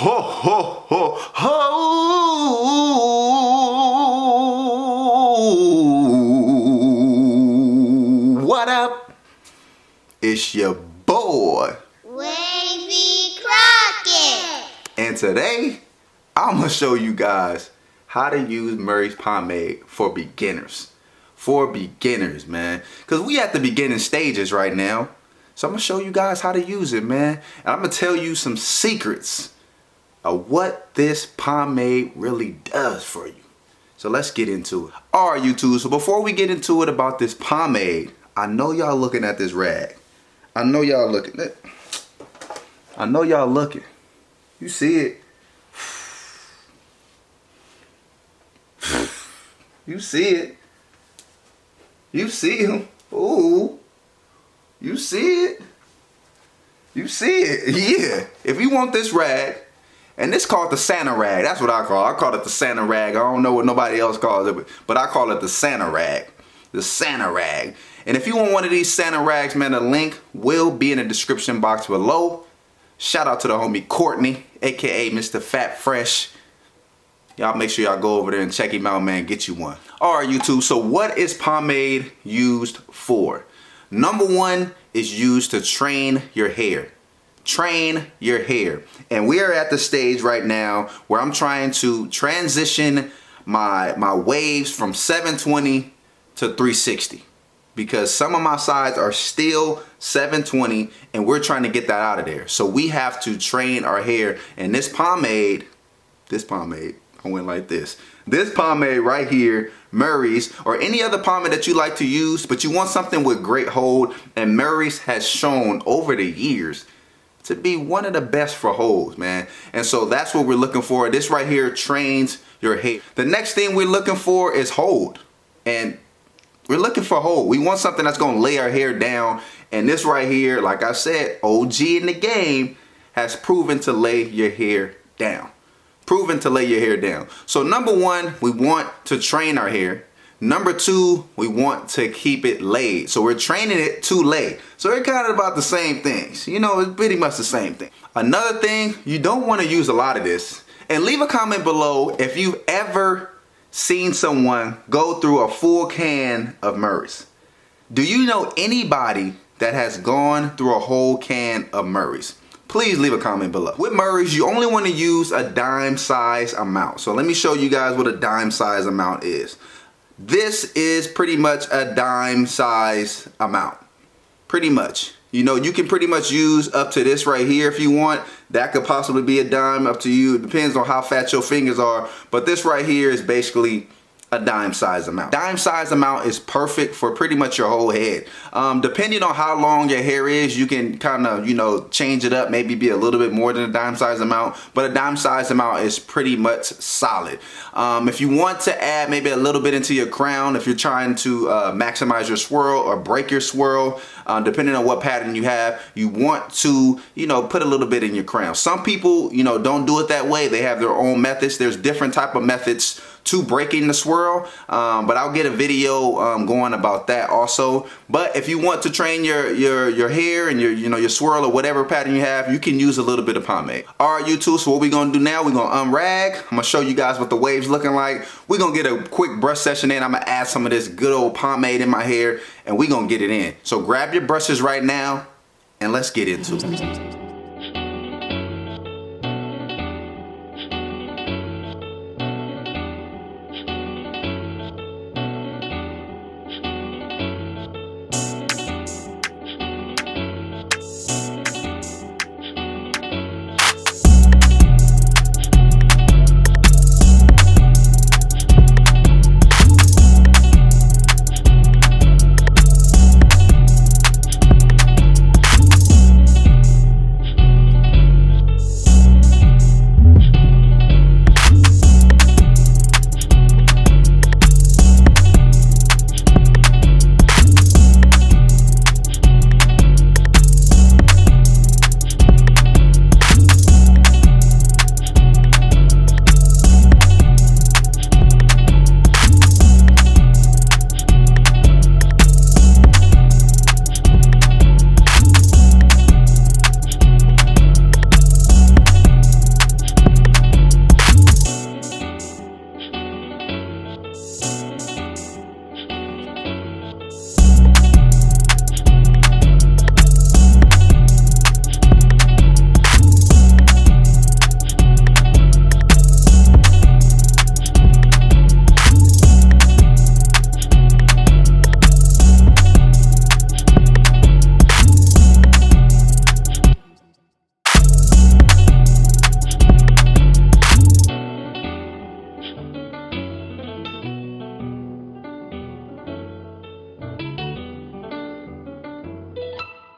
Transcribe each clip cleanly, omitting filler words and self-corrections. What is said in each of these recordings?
Ho, ho, ho, ho. What up? It's your boy, Wavy Crockett. and today I'm gonna show you guys how to use Murray's Pomade for beginners. For beginners, man. Because we at the beginning stages right now. So I'm gonna show you guys how to use it, man. And I'm gonna tell you some secrets of what this pomade really does for you. So let's get into it. Alright, YouTube, so before we get into it about this pomade, I know y'all looking at this rag. I know y'all looking. I know y'all looking. You see it. You see it. You see him. Ooh. You see it. You see it. Yeah. If you want this rag, and this called the Santa rag. That's what I call it. I call it the Santa rag. I don't know what nobody else calls it, but I call it the Santa rag. The Santa rag. And if you want one of these Santa rags, man, the link will be in the description box below. Shout out to the homie Courtney, aka Mr. Fat Fresh. Y'all make sure y'all go over there and check him out, man. Get you one. Alright, YouTube. So what is pomade used for? Number one is used to train your hair. Train your hair. And we are at the stage right now where I'm trying to transition my waves from 720 to 360. Because some of my sides are still 720 and we're trying to get that out of there. So we have to train our hair. And this pomade, I went like this. This pomade right here, Murray's, or any other pomade that you like to use, but you want something with great hold, and Murray's has shown over the years to be one of the best for holds, man. And so that's what we're looking for. This right here trains your hair. The next thing we're looking for is hold. And we're looking for hold. We want something that's gonna lay our hair down. And this right here, like I said, OG in the game has proven to lay your hair down. Proven to lay your hair down. So number one, we want to train our hair. Number two, we want to keep it laid. So we're training it to lay. So they're kind of about the same things. You know, it's pretty much the same thing. Another thing, you don't want to use a lot of this. And leave a comment below if you've ever seen someone go through a full can of Murray's. Do you know anybody that has gone through a whole can of Murray's? Please leave a comment below. With Murray's, you only want to use a dime size amount. So let me show you guys what a dime size amount is. This is pretty much a dime size amount. Pretty much. You know, you can pretty much use up to this right here if you want. That could possibly be a dime, up to you. It depends on how fat your fingers are. But this right here is basically a dime size amount. Dime size amount is perfect for pretty much your whole head. Depending on how long your hair is, you can kind of, you know, change it up, maybe be a little bit more than a dime size amount, but a dime size amount is pretty much solid. If you want to add maybe a little bit into your crown, if you're trying to maximize your swirl or break your swirl, depending on what pattern you have, you want to, you know, put a little bit in your crown. Some people, you know, don't do it that way. They have their own methods. There's different type of methods to breaking the swirl, but I'll get a video going about that also. But if you want to train your hair and your swirl or whatever pattern you have, you can use a little bit of pomade. Alright, YouTube, so what we're gonna do now, we're gonna unrag. I'm gonna show you guys what the wave's looking like. We're gonna get a quick brush session in. I'm gonna add some of this good old pomade in my hair and we're gonna get it in. So grab your brushes right now and let's get into it.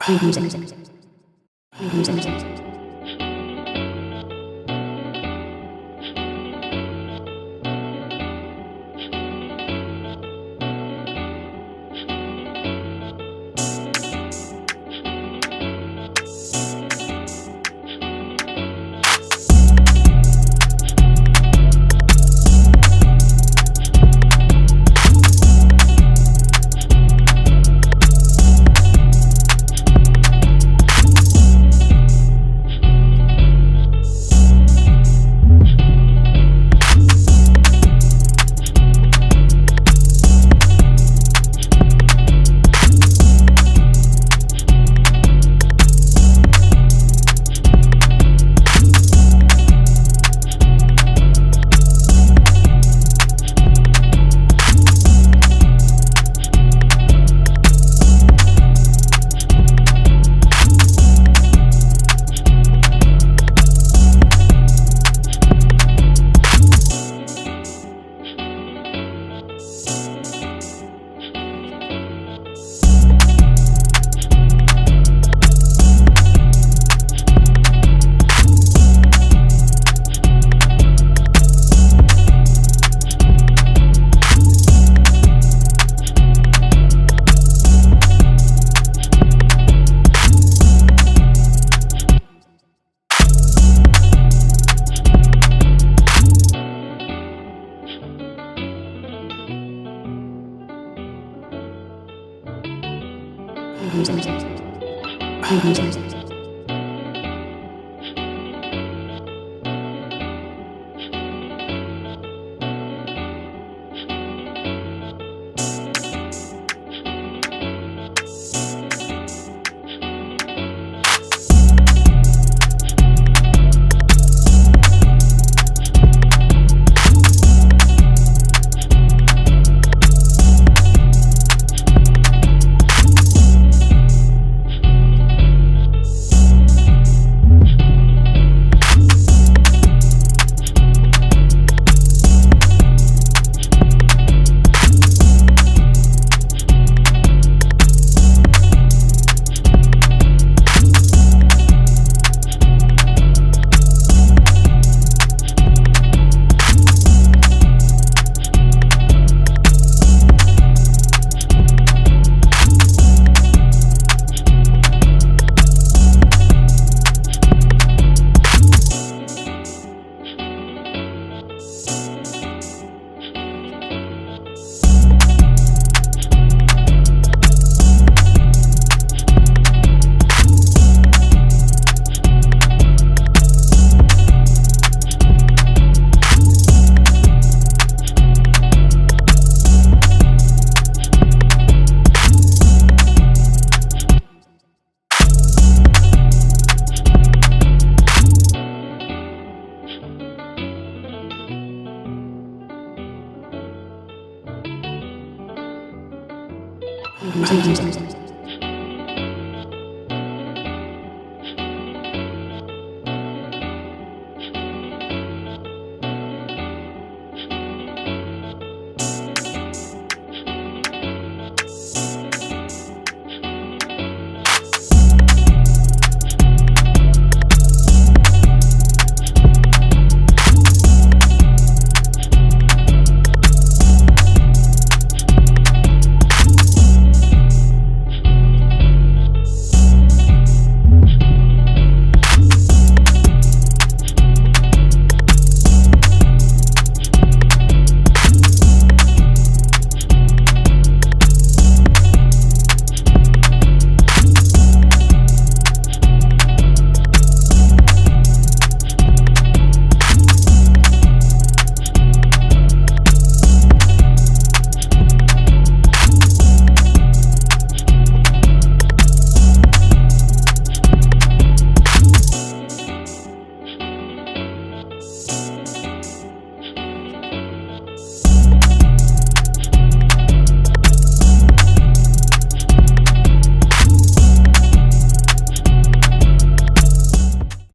Music.